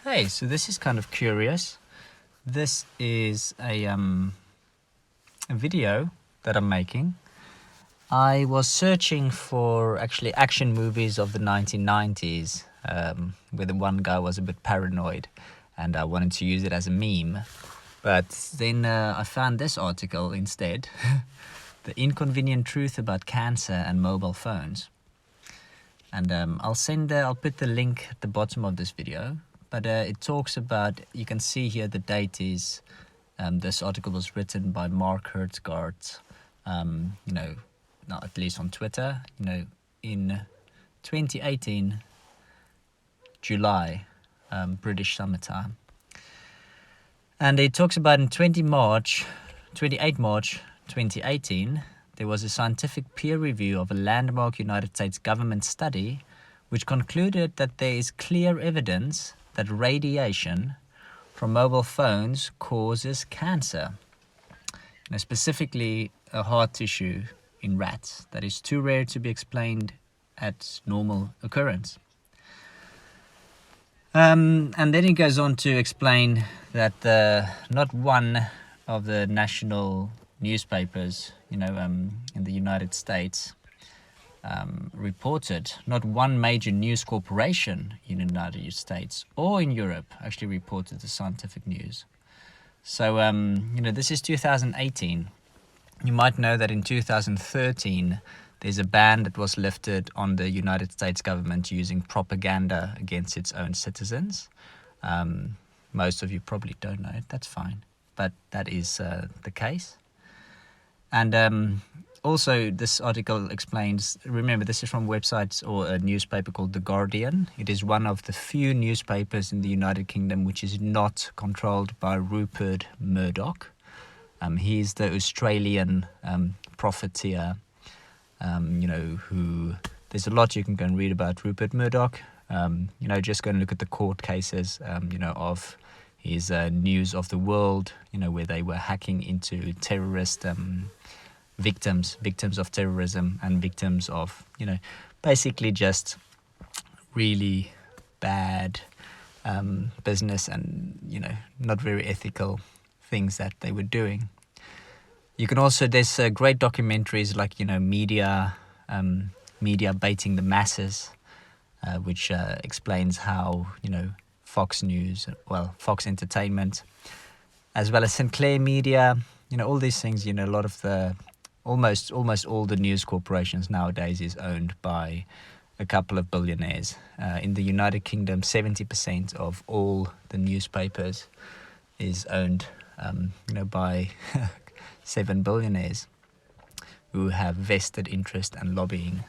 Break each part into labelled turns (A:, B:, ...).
A: Hey, so this is kind of curious. This is a video that I'm making. I was searching for actually action movies of the 1990s, where the one guy was a bit paranoid, and I wanted to use it as a meme. But then I found this article instead, The Inconvenient Truth About Cancer and Mobile Phones. And I'll put the link at the bottom of this video. But it talks about, you can see here the date is, this article was written by Mark Hertzgaard, not at least on Twitter, in 2018, July, British summertime. And it talks about in 28 March 2018, there was a scientific peer review of a landmark United States government study which concluded that there is clear evidence that radiation from mobile phones causes cancer, specifically a heart tissue in rats that is too rare to be explained at normal occurrence. And then he goes on to explain that not one of the national newspapers, in the United States, reported, not one major news corporation in the United States or in Europe actually reported the scientific news. So, this is 2018. You might know that in 2013, there's a ban that was lifted on the United States government using propaganda against its own citizens. Most of you probably don't know it, that's fine. But that is the case. And also, this article explains, remember, this is from websites or a newspaper called The Guardian. It is one of the few newspapers in the United Kingdom which is not controlled by Rupert Murdoch. He's the Australian profiteer, who, there's a lot you can go and read about Rupert Murdoch. Just go and look at the court cases, of his News of the World, where they were hacking into terrorist victims of terrorism and victims of, basically just really bad business and, not very ethical things that they were doing. You can also, there's great documentaries like, media baiting the masses, which explains how, Fox News, Fox Entertainment, as well as Sinclair Media, all these things, a lot of the, almost all the news corporations nowadays is owned by a couple of billionaires. In the United Kingdom, 70% of all the newspapers is owned, by 7 billionaires who have vested interest and lobbying.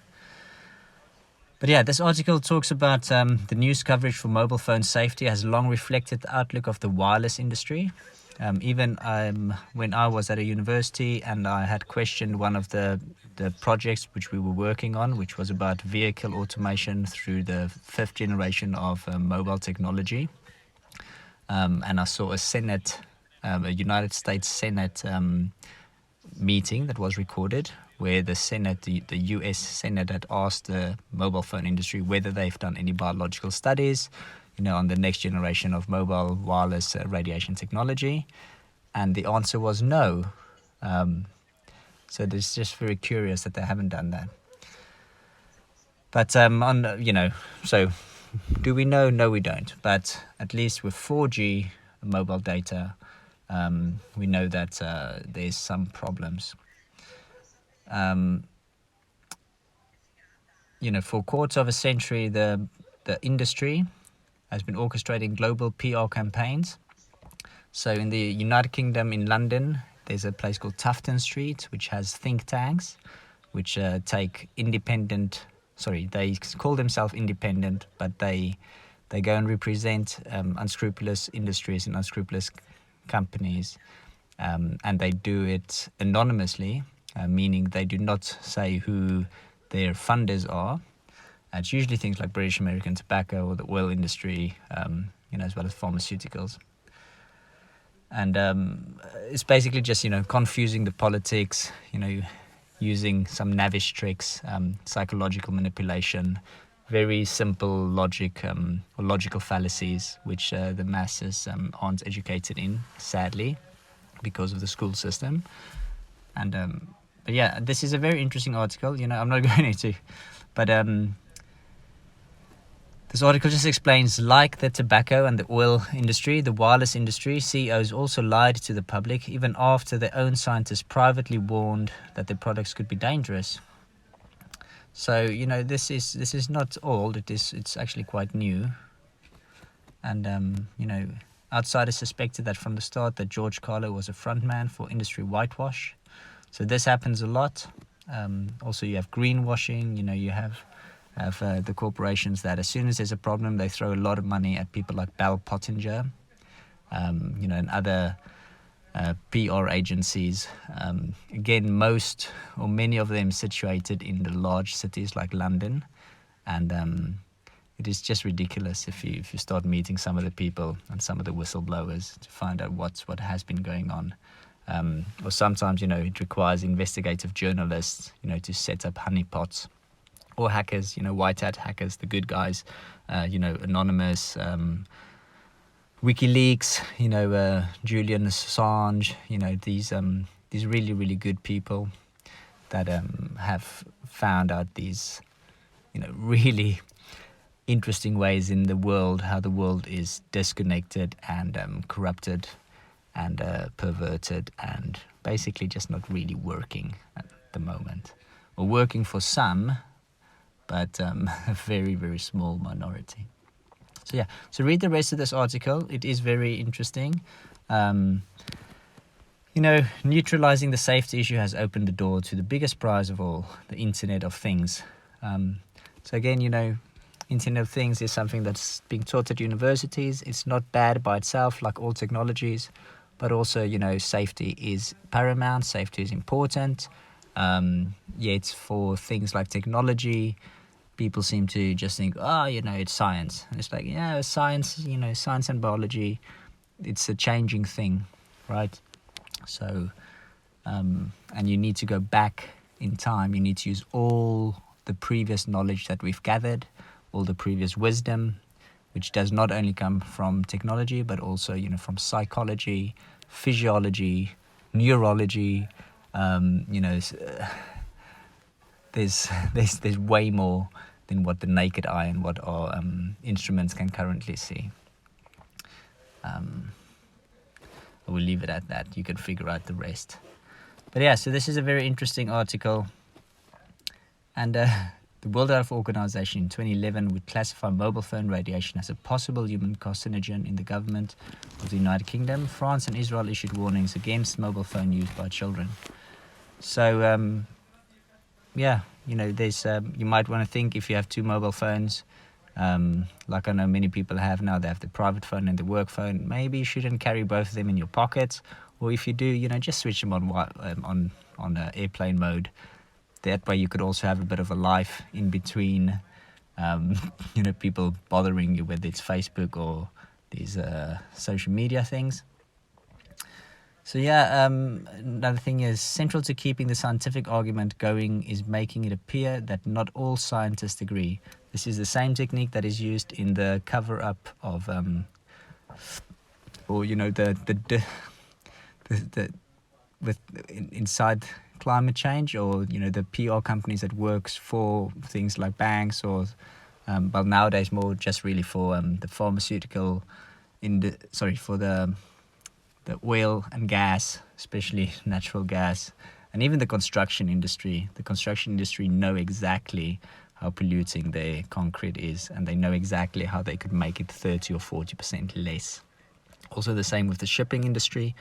A: But yeah, this article talks about the news coverage for mobile phone safety has long reflected the outlook of the wireless industry. Even when I was at a university and I had questioned one of the projects which we were working on, which was about vehicle automation through the 5th generation of mobile technology. And I saw a United States Senate meeting that was recorded, where the Senate, the US Senate, had asked the mobile phone industry whether they've done any biological studies, on the next generation of mobile wireless radiation technology. And the answer was no. So it's just very curious that they haven't done that. But, so do we know? No, we don't. But at least with 4G mobile data, we know that there's some problems. For a quarter of a century, the industry has been orchestrating global PR campaigns. So in the United Kingdom, in London, there's a place called Tufton Street, which has think tanks, which take independent, they call themselves independent, but they go and represent unscrupulous industries and unscrupulous companies, and they do it anonymously, meaning they do not say who their funders are. It's usually things like British American Tobacco or the oil industry, as well as pharmaceuticals. And it's basically just, confusing the politics, using some knavish tricks, psychological manipulation very simple logic or logical fallacies, which the masses aren't educated in, sadly, because of the school system. And but yeah, this is a very interesting article. I'm not going into, but this article just explains, like the tobacco and the oil industry, the wireless industry, CEOs also lied to the public even after their own scientists privately warned that their products could be dangerous. So this is not old. It's actually quite new. And outsiders suspected that from the start that George Carlo was a frontman for industry whitewash. So this happens a lot. Also, you have greenwashing. You have the corporations that as soon as there's a problem, they throw a lot of money at people like Bell Pottinger, and other PR agencies. Again, most or many of them situated in the large cities like London, and it is just ridiculous if you start meeting some of the people and some of the whistleblowers to find out what has been going on. Or sometimes, it requires investigative journalists, to set up honeypots, or hackers, white hat hackers, the good guys, anonymous, WikiLeaks, Julian Assange, these really, really good people that have found out these, really interesting ways in the world, how the world is disconnected and corrupted and perverted and basically just not really working at the moment. Or working for some, but a very, very small minority. So read the rest of this article. It is very interesting. Neutralizing the safety issue has opened the door to the biggest prize of all, the Internet of Things. So again, Internet of Things is something that's being taught at universities. It's not bad by itself, like all technologies, but also, safety is paramount. Safety is important. Yet for things like technology, people seem to just think, it's science. And it's like, science, science and biology, it's a changing thing, right? So, and you need to go back in time. You need to use all the previous knowledge that we've gathered, all the previous wisdom, which does not only come from technology, but also, from psychology, physiology, neurology. There's way more than what the naked eye and what our instruments can currently see. I will leave it at that. You can figure out the rest. But yeah, so this is a very interesting article. And the World Health Organization in 2011 would classify mobile phone radiation as a possible human carcinogen in the government of the United Kingdom. France and Israel issued warnings against mobile phone use by children. So, there's you might want to think, if you have two mobile phones, like I know many people have now, they have the private phone and the work phone. Maybe you shouldn't carry both of them in your pocket, or if you do, just switch them on airplane mode. That way you could also have a bit of a life in between, people bothering you, whether it's Facebook or these social media things. So another thing is, central to keeping the scientific argument going is making it appear that not all scientists agree. This is the same technique that is used in the cover-up of, inside climate change, or the PR companies that works for things like banks, or but nowadays more just really for the pharmaceutical, for the oil and gas, especially natural gas, and even the construction industry. The construction industry know exactly how polluting their concrete is, and they know exactly how they could make it 30 or 40% less. Also the same with the shipping industry.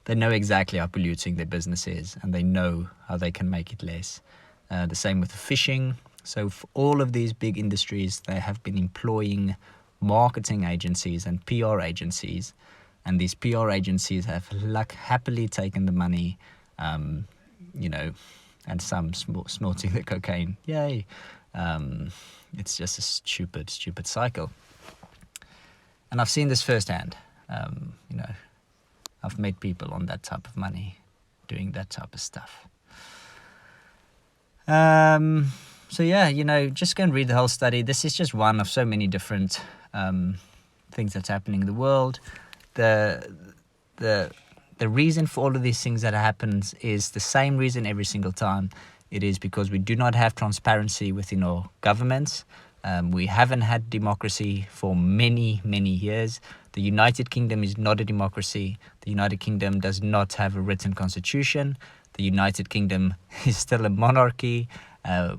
A: They know exactly how polluting their business is, and they know how they can make it less. The same with the fishing. So for all of these big industries, they have been employing marketing agencies and PR agencies, and these PR agencies have happily taken the money, and some snorting the cocaine. Yay. It's just a stupid cycle. And I've seen this firsthand. I've met people on that type of money doing that type of stuff. So yeah, just go and read the whole study. This is just one of so many different things that's happening in the world. The reason for all of these things that happens is the same reason every single time. It is because we do not have transparency within our governments. We haven't had democracy for many, many years. The United Kingdom is not a democracy. The United Kingdom does not have a written constitution. The United Kingdom is still a monarchy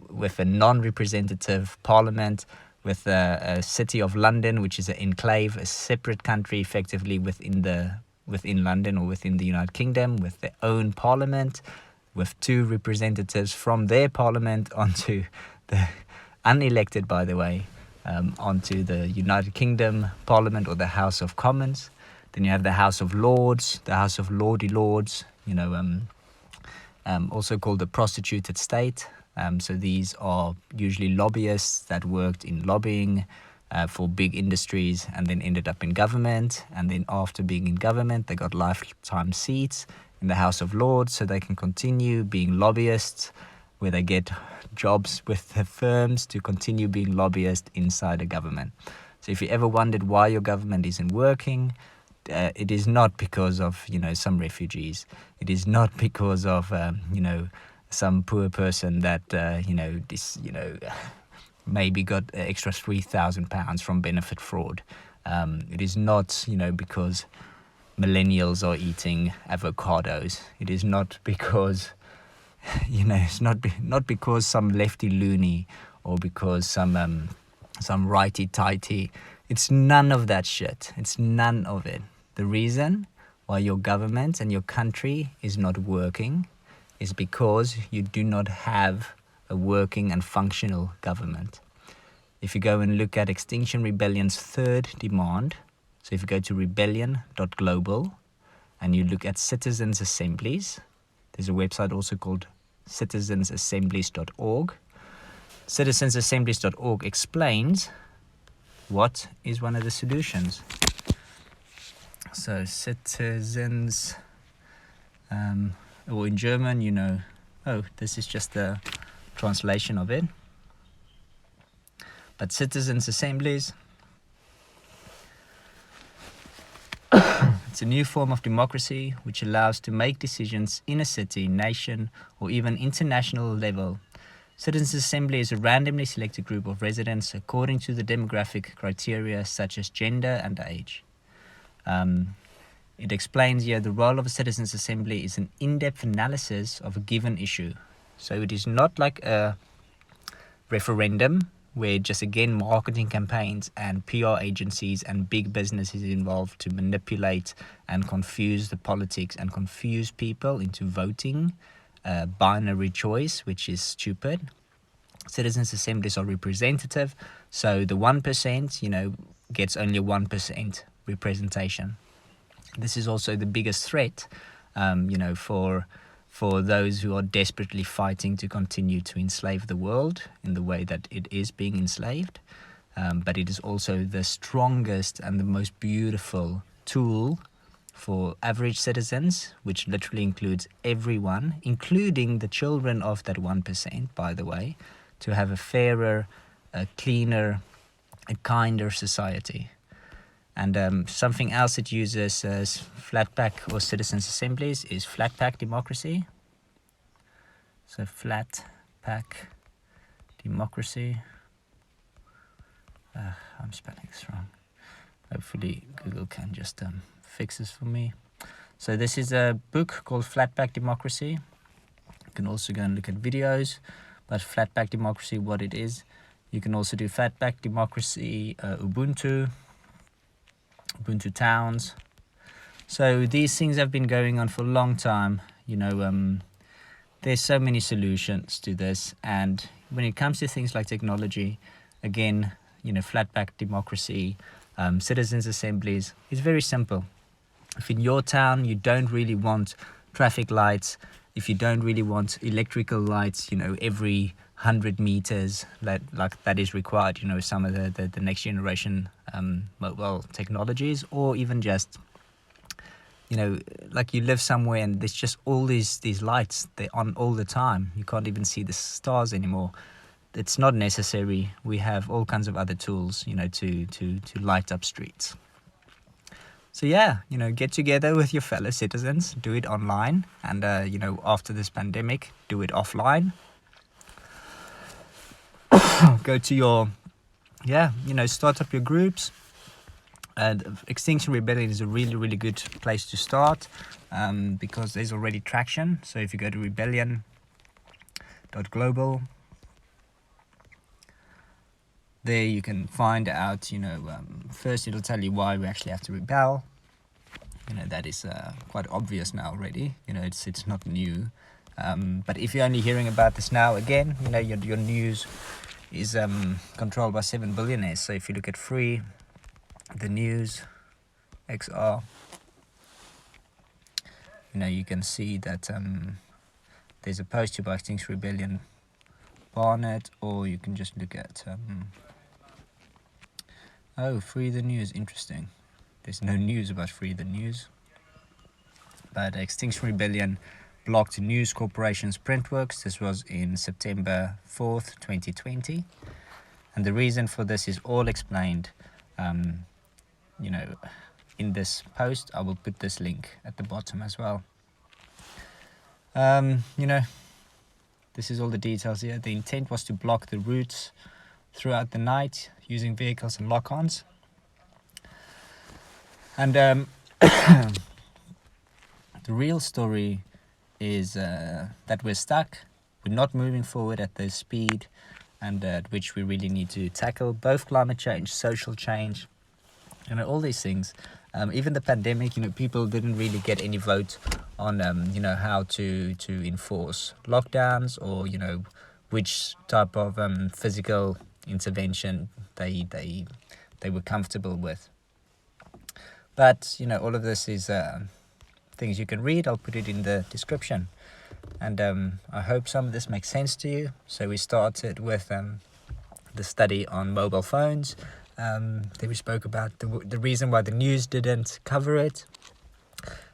A: with a non-representative parliament, with a city of London, which is an enclave, a separate country effectively within London or within the United Kingdom, with their own parliament, with 2 representatives from their parliament onto the unelected, by the way, onto the United Kingdom Parliament or the House of Commons. Then you have the House of Lords, the House of Lordy Lords, also called the prostituted state. So these are usually lobbyists that worked in lobbying for big industries and then ended up in government. And then after being in government, they got lifetime seats in the House of Lords so they can continue being lobbyists, where they get jobs with the firms to continue being lobbyists inside the government. So if you ever wondered why your government isn't working, it is not because of, some refugees. It is not because of, some poor person that, maybe got extra £3,000 from benefit fraud. It is not, because millennials are eating avocados. It is not because, it's not because some lefty loony or because some righty tighty. It's none of that shit. It's none of it. The reason why your government and your country is not working is because you do not have a working and functional government. If you go and look at Extinction Rebellion's 3rd demand, so if you go to rebellion.global and you look at citizens' assemblies, there's a website also called citizensassemblies.org. Citizensassemblies.org explains what is one of the solutions. So citizens, or in German, this is just the translation of it. But citizens' assemblies, it's a new form of democracy which allows to make decisions in a city, nation, or even international level. Citizens' assembly is a randomly selected group of residents according to the demographic criteria such as gender and age. It explains here the role of a citizens' assembly is an in-depth analysis of a given issue. So it is not like a referendum where just again marketing campaigns and PR agencies and big businesses involved to manipulate and confuse the politics and confuse people into voting binary choice, which is stupid. Citizens' assemblies are representative, so the 1%, gets only 1% representation. This is also the biggest threat, for those who are desperately fighting to continue to enslave the world in the way that it is being enslaved. But it is also the strongest and the most beautiful tool for average citizens, which literally includes everyone, including the children of that 1%, by the way, to have a fairer, a cleaner, a kinder society. And something else it uses as flat pack or citizens' assemblies is flat pack democracy. So flat pack democracy. I'm spelling this wrong. Hopefully Google can just fix this for me. So this is a book called Flat Pack Democracy. You can also go and look at videos, but Flat Pack Democracy, what it is. You can also do Flat Pack Democracy, Ubuntu towns. So these things have been going on for a long time. There's so many solutions to this, and when it comes to things like technology, again, flat pack democracy, citizens' assemblies, it's very simple. If in your town you don't really want traffic lights, if you don't really want electrical lights, every 100 meters like that is required, some of the next generation mobile technologies, or even just, like you live somewhere and there's just all these lights, they're on all the time. You can't even see the stars anymore. it's not necessary. We have all kinds of other tools, to light up streets. So yeah, get together with your fellow citizens, do it online, and after this pandemic, do it offline. Go to your, start up your groups. Extinction Rebellion is a really, really good place to start, because there's already traction. So if you go to rebellion.global, there you can find out, first it'll tell you why we actually have to rebel. That is quite obvious now already. It's not new. But if you're only hearing about this now, again, your news is controlled by 7 billionaires. So if you look at Free the News XR, you can see that there's a post here by Extinction Rebellion Barnett, or you can just look at Free the News. Interesting. There's no news about Free the News, but Extinction Rebellion blocked News Corporation's printworks. This was in September 4th, 2020, and the reason for this is all explained in this post. I will put this link at the bottom as well. This is all the details here. The intent was to block the routes throughout the night using vehicles and lock-ons. And the real story is that we're stuck. We're not moving forward at the speed and at which we really need to tackle both climate change, social change, all these things. Even the pandemic, people didn't really get any vote on, how to enforce lockdowns, or, which type of physical intervention they were comfortable with. But, all of this is things you can read. I'll put it in the description. And I hope some of this makes sense to you. So we started with the study on mobile phones. Then we spoke about the reason why the news didn't cover it.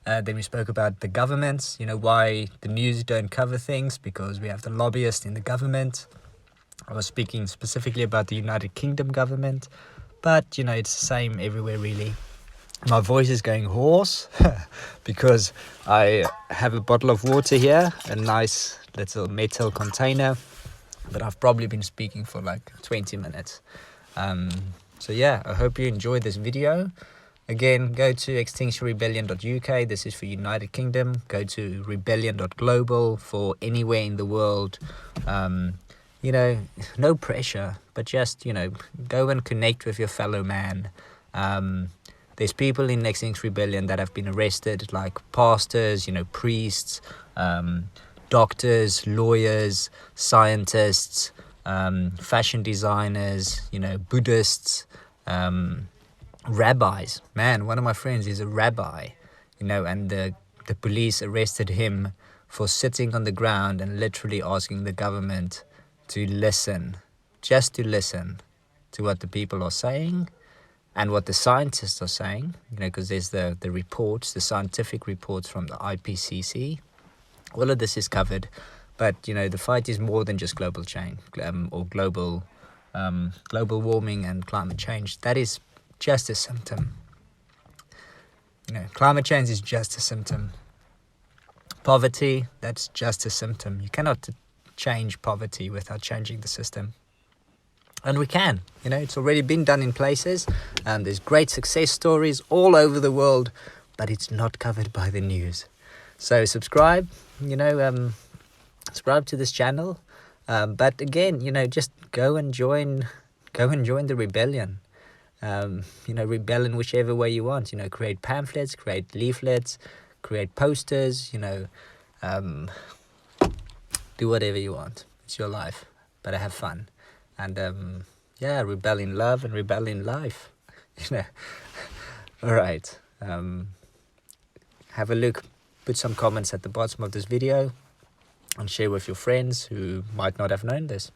A: Then we spoke about the governments, why the news don't cover things, because we have the lobbyists in the government. I was speaking specifically about the United Kingdom government, but, it's the same everywhere really. My voice is going hoarse because I have a bottle of water here, a nice little metal container, but I've probably been speaking for like 20 minutes. So yeah, I hope you enjoyed this video. Again, go to extinctionrebellion.uk. This is for United Kingdom. Go to rebellion.global for anywhere in the world. No pressure, but just, go and connect with your fellow man. There's people in Extinction Rebellion that have been arrested, like pastors, priests, doctors, lawyers, scientists, fashion designers, Buddhists, rabbis. Man, one of my friends is a rabbi, and the police arrested him for sitting on the ground and literally asking the government to listen, just to listen to what the people are saying and what the scientists are saying, because there's the reports, the scientific reports from the IPCC. All of this is covered, but, the fight is more than just global change or global warming and climate change. That is just a symptom. Climate change is just a symptom. Poverty, that's just a symptom. You cannot change poverty without changing the system. And we can, it's already been done in places, and there's great success stories all over the world, but it's not covered by the news. So subscribe, subscribe to this channel. But again, just go and join the rebellion. Rebel in whichever way you want. Create pamphlets, create leaflets, create posters. Do whatever you want. It's your life, but have fun. And rebel in love and rebel in life. All right. Have a look. Put some comments at the bottom of this video and share with your friends who might not have known this.